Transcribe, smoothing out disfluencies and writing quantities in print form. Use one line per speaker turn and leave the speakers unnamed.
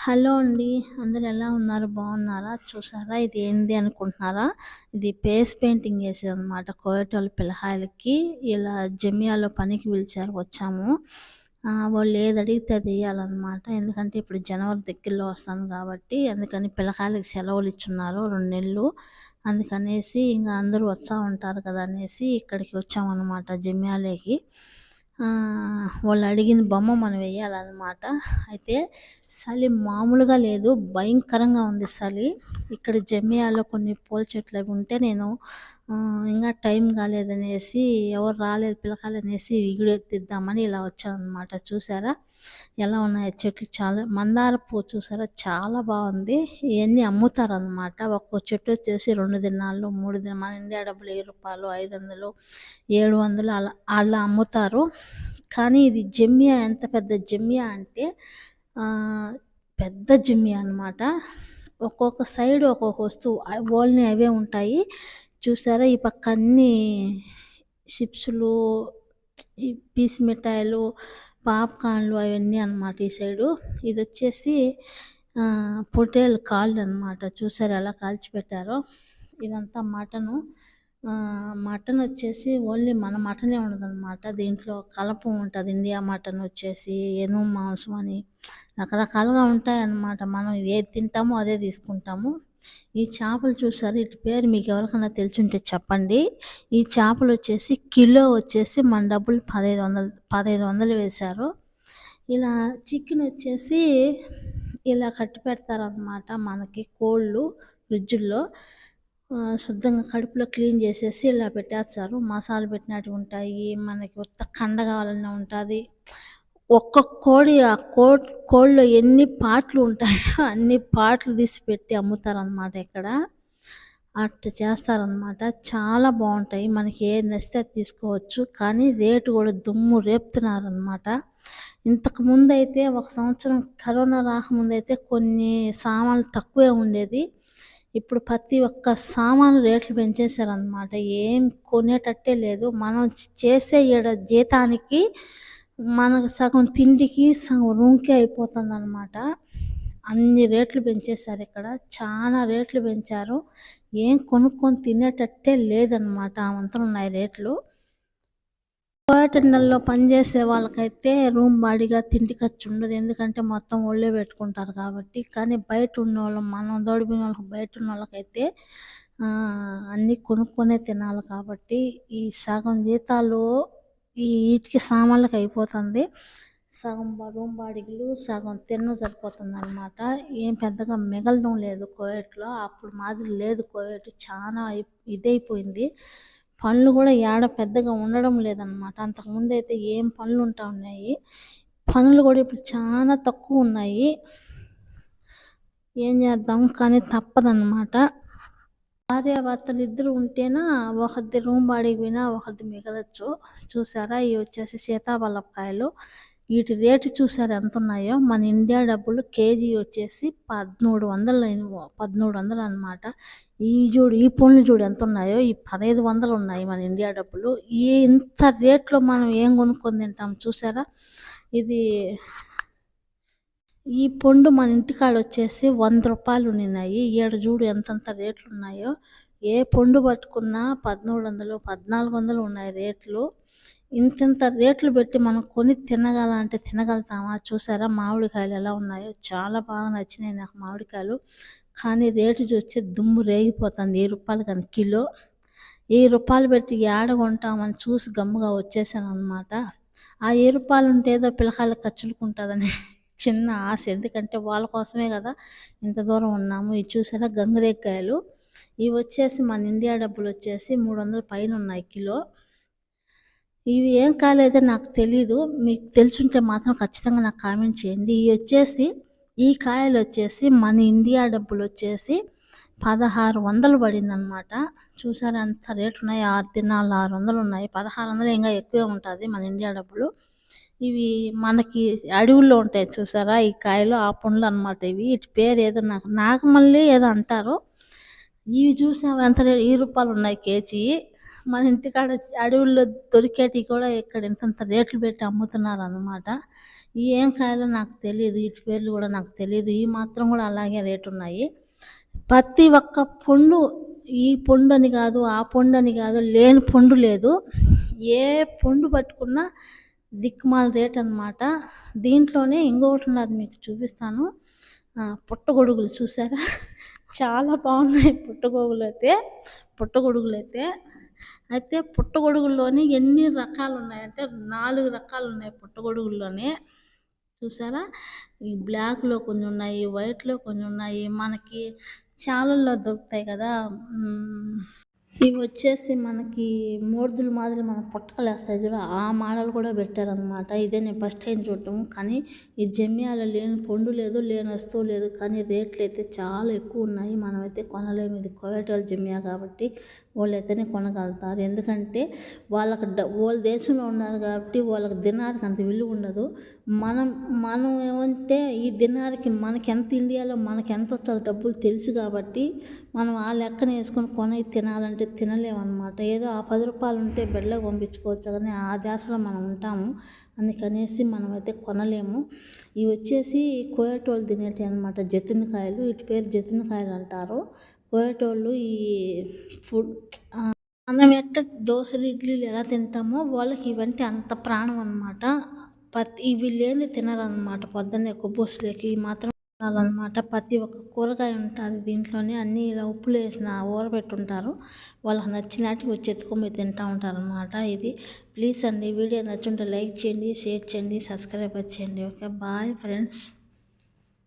Hello అండి. అందరూ ఎలా ఉన్నారు? బాగున్నారా? చూసారా ఇది ఏంది అనుకుంటున్నారా? ఇది ఫేస్ పెయింటింగ్ ఏసేదనమాట. కోయటోళ్ళ పిల్లకాయలకి ఇలా జమియాలో పనికి పిలిచారు వచ్చాము. వాళ్ళు ఏది అడిగితే అది ఎయ్యాలనమాట. ఎందుకంటే ఇప్పుడు జనవరి దగ్గరలో వస్తుంది కాబట్టి అందుకని పిల్లకాయలకి సెలవులు ఇచ్చున్నారు 2 నెలలు. అందుకనేసి ఇంక అందరూ వస్తా ఉంటారు కదా అనేసి ఇక్కడికి వచ్చామనమాట జమియాలేకి. వాళ్ళు అడిగిన బొమ్మ మనం వేయాలన్నమాట. అయితే చలి మామూలుగా లేదు, భయంకరంగా ఉంది చలి. ఇక్కడ జమియాలో కొన్ని పూల చెట్లు అవి ఉంటే నేను ఇంకా టైం కాలేదనేసి ఎవరు రాలేదు పిల్లకాయలనేసి వీడియో తీద్దామని ఇలా వచ్చానన్నమాట. చూసారా ఎలా ఉన్నాయో చెట్లు, చాలా మందార పువ్వు చూసారా చాలా బాగుంది. ఇవన్నీ అమ్ముతారనమాట. ఒక్కో చెట్టు వచ్చేసి 2 దినాలు 3 దినాలు, మన ఇండియా డబ్బులు రూ. 1000, 500, 700 అలా అలా అమ్ముతారు. కానీ ఇది జమియా ఎంత పెద్ద జమియా అంటే పెద్ద జమియా అనమాట. ఒక్కొక్క సైడ్ ఒక్కొక్క వస్తువు ఓన్లీ అవే ఉంటాయి. చూసారా ఈ పక్క అన్నీ చిప్సులు, ఈ పీస్ మిఠాయిలు, పాప్కార్న్లు అవన్నీ అనమాట ఈ సైడు. ఇది వచ్చేసి పొట్టేలు కాళ్ళు అనమాట. చూసారా ఎలా కాల్చిపెట్టారో. ఇదంతా మటను. మటన్ వచ్చేసి ఓన్లీ మన మటనే ఉండదన్నమాట. దీంట్లో కలప ఉంటుంది. ఇండియా మటన్ వచ్చేసి ఎనుము మాంసం అని రకరకాలుగా ఉంటాయన్నమాట. మనం ఏది తింటామో అదే తీసుకుంటాము. ఈ చేపలు చూసారు, వీటి పేరు మీకు ఎవరికైనా తెలిసుంటే చెప్పండి. ఈ చేపలు వచ్చేసి కిలో వచ్చేసి మన డబ్బులు 1500 వేశారు. ఇలా చికెన్ వచ్చేసి ఇలా కట్టి పెడతారనమాట. మనకి కోళ్ళు ఫ్రిడ్జ్లో శుద్ధంగా కడుపులో క్లీన్ చేసేసి ఇలా పెట్టేస్తారు. మసాలా పెట్టినట్టు ఉంటాయి, మనకి ఉత్త కండ కావాలన్నా ఉంటుంది. ఒక్క కోడి, ఆ కోడిలో ఎన్ని పార్ట్లు ఉంటాయో అన్ని పార్ట్లు తీసి పెట్టి అమ్ముతారనమాట ఇక్కడ. అట్లా చేస్తారనమాట. చాలా బాగుంటాయి. మనకి ఏది నచ్చితే అది తీసుకోవచ్చు. కానీ రేటు కూడా దుమ్ము రేపుతున్నారనమాట. ఇంతకుముందు అయితే 1 సంవత్సరం కరోనా రాకముందైతే కొన్ని సామాన్లు తక్కువే ఉండేది. ఇప్పుడు ప్రతి ఒక్క సామాను రేట్లు పెంచేశారనమాట. ఏం కొనేటట్టే లేదు. మనం చేసే జీతానికి మనకు సగం తిండికి సగం రూమ్కే అయిపోతుందన్నమాట. అన్ని రేట్లు పెంచేశారు ఇక్కడ. చాలా రేట్లు పెంచారు. ఏం కొనుక్కొని తినేటట్టే లేదనమాట. అంతలో ఉన్నాయి రేట్లు. పర్యటనల్లో పనిచేసే వాళ్ళకైతే రూమ్ బాడీగా తిండి ఖర్చు ఉండదు. ఎందుకంటే మొత్తం వాళ్ళే పెట్టుకుంటారు కాబట్టి. కానీ బయట ఉన్నోళ్ళం, మనం దొడిపిన వాళ్ళకి, బయట ఉన్న వాళ్ళకైతే అన్నీ కొనుక్కొనే తినాలి కాబట్టి ఈ సగం జీతాలు వీటికి సామాన్లకు అయిపోతుంది. సగం రూమ్ బాడిగలు, సగం సరిపోతుంది అనమాట. ఏం పెద్దగా మిగలడం లేదు కోయట్లో. అప్పుడు మాదిరి లేదు కోయట్, చాలా ఇదైపోయింది. పనులు కూడా ఏడ పెద్దగా ఉండడం లేదనమాట. అంతకుముందు అయితే ఏం పనులు ఉంటా ఉన్నాయి. పనులు కూడా ఇప్పుడు చాలా తక్కువ ఉన్నాయి. ఏం చేద్దాం కానీ తప్పదన్నమాట. భార్యాభర్తలు ఇద్దరు ఉంటేనా ఒకరిది రూమ్ బాడికి పోయినా ఒకరిది మిగలచ్చు. చూసారా ఇవి వచ్చేసి సీతాఫలకాయలు. వీటి రేటు చూసారు ఎంత ఉన్నాయో. మన ఇండియా డబ్బులు కేజీ వచ్చేసి 1300 అనమాట. ఈ పండ్లు చూడు ఎంత ఉన్నాయో. ఈ 1500 ఉన్నాయి మన ఇండియా డబ్బులు. ఇంత రేట్లో మనం ఏం కొనుక్కొని తింటాం చూసారా. ఈ పండు మన ఇంటికాడ వచ్చేసి 100 రూపాయలు ఉన్నాయి. ఈడ చూడు ఎంతంత రేట్లు ఉన్నాయో. ఏ పండు పట్టుకున్నా 1300, 1400 ఉన్నాయి రేట్లు. ఇంత రేట్లు పెట్టి మనం కొని తినగలంటే తినగలుగుతామా? చూసారా మామిడికాయలు ఎలా ఉన్నాయో. చాలా బాగా నచ్చినాయి నాకు మామిడికాయలు. కానీ రేటు చూస్తే దుమ్ము రేగిపోతుంది. 1000 రూపాయలు కానీ కిలో. 1000 రూపాయలు పెట్టి ఏడ కొంటామని చూసి గమ్ముగా వచ్చేసాను అనమాట. ఆ 1000 రూపాయలు ఉంటే ఏదో పిల్లకాయలకు ఖర్చులకు ఉంటుందని చిన్న ఆశ. ఎందుకంటే వాళ్ళ కోసమే కదా ఇంత దూరం ఉన్నాము. ఇది చూసారా గంగిరేకాయలు. ఇవి వచ్చేసి మన ఇండియా డబ్బులు వచ్చేసి 300 పైన ఉన్నాయి కిలో. ఇవి ఏం కాయలైతే నాకు తెలీదు. మీకు తెలుసుంటే మాత్రం ఖచ్చితంగా నాకు కామెంట్ చేయండి. ఈ కాయలు వచ్చేసి మన ఇండియా డబ్బులు వచ్చేసి 1600 పడిందనమాట. చూసారా ఎంత రేట్లు ఉన్నాయి. 6 దినాలు 600 ఉన్నాయి. 1600 ఇంకా ఎక్కువే ఉంటుంది మన ఇండియా డబ్బులు. ఇవి మనకి అడవుల్లో ఉంటాయి చూసారా ఈ కాయలు, ఆ పండ్లు అనమాట ఇవి. వీటి పేరు ఏదో నాకు మళ్ళీ ఏదో అంటారు. ఇవి చూసావు ఎంత రేటు, 1000 రూపాయలు ఉన్నాయి కేజీ. మన ఇంటికాడ అడవుల్లో దొరికేటివి కూడా ఇక్కడ ఇంతంత రేట్లు పెట్టి అమ్ముతున్నారు అనమాట. ఏం కాయలో నాకు తెలీదు. వీటి పేర్లు గూడా నాకు తెలీదు. ఈ మాత్రం గూడా అలాగే రేటున్నాయి. ప్రతి ఒక్క పండు ఈ పండని గాదు, ఆ పండని గాదు, లేని పండు లేదు. ఏ పండు పట్టుకున్నా దిక్కుమాలిన రేటనమాట. దీంట్లోనే ఇంకొకటున్నది మీకు చూపిస్తాను. పుట్టగొడుగులు చూసారా? చాలా బాగున్నాయి పుట్టగొడుగులైతే. అయితే పుట్టగొడుగుల్లోని ఎన్ని రకాలున్నాయంటే 4 రకాలున్నాయి పుట్టగొడుగుల్లోనే. చూసారా? ఈ బ్లాక్‌లో కొన్నున్నాయి, వైట్‌లో కొన్నున్నాయి. మనకి చాలల్లో దొరుకుతాయి కదా! ఇవొచ్చేసి మనకి మోర్దులు మాదిరి మన పుట్టకలేస్తాయి చూడు, ఆ మోడల్ కూడా పెట్టారనమాట. ఇదే నేను ఫస్ట్ టైం చూడటం. కానీ ఈ జమ్యాలో లేని పండు లేదు, లేని వస్తువు లేదు. కానీ రేట్లయితే చాలా ఎక్కువున్నాయి. మనమైతే కొనలేము. ఇది కోయటోళ్ళ జమ్యా కాబట్టి వాళ్ళైతేనే కొనగలుగుతారు. ఎందుకంటే వాళ్ళ దేశంలో ఉన్నారు కాబట్టి వాళ్ళకి దినార్‌కి అంత విలువ ఉండదు. మనం ఏమంటే ఈ దినార్‌కి మనకెంత ఇండియాలో మనకెంతొస్తదో డబ్బులు తెలుసు కాబట్టి మనం ఆ లెక్కన వేసుకొని కొని తినాలంటే తినలేమన్నమాట. ఏదో ఆ 10 రూపాయలు ఉంటే బెడ్లోకి పంపించుకోవచ్చు కానీ ఆ ధ్యాసలో మనం ఉంటాము. అందుకనేసి మనమైతే కొనలేము. ఇవి వచ్చేసి కోయటోళ్ళు తినేటివి అనమాట, జతినకాయలు. వీటి పేరు జతినకాయలు అంటారు. కోయటోళ్ళు ఈ ఫుడ్ మనం ఎట్ట దోసలు, ఇడ్లీలు ఎలా తింటామో వాళ్ళకి ఇవంటే అంత ప్రాణం అనమాట. ఇవి లేనిది తినరనమాట. పొద్దున్నే కొబ్బొస్సులకి మాత్రం తినాలన్నమాట. ప్రతి ఒక్క కూరగాయ ఉంటుంది దీంట్లోనే. అన్నీ ఇలా ఉప్పులో వేసిన ఊరబెట్టుంటారు. వాళ్ళకి నచ్చినట్టు వచ్చి ఎత్తుకొని పోయి తింటూ ఉంటారనమాట. ఇది ప్లీజ్ అండి, వీడియో నచ్చుంటే లైక్ చేయండి, షేర్ చేయండి, సబ్స్క్రైబ్ చేయండి. Okay, bye friends.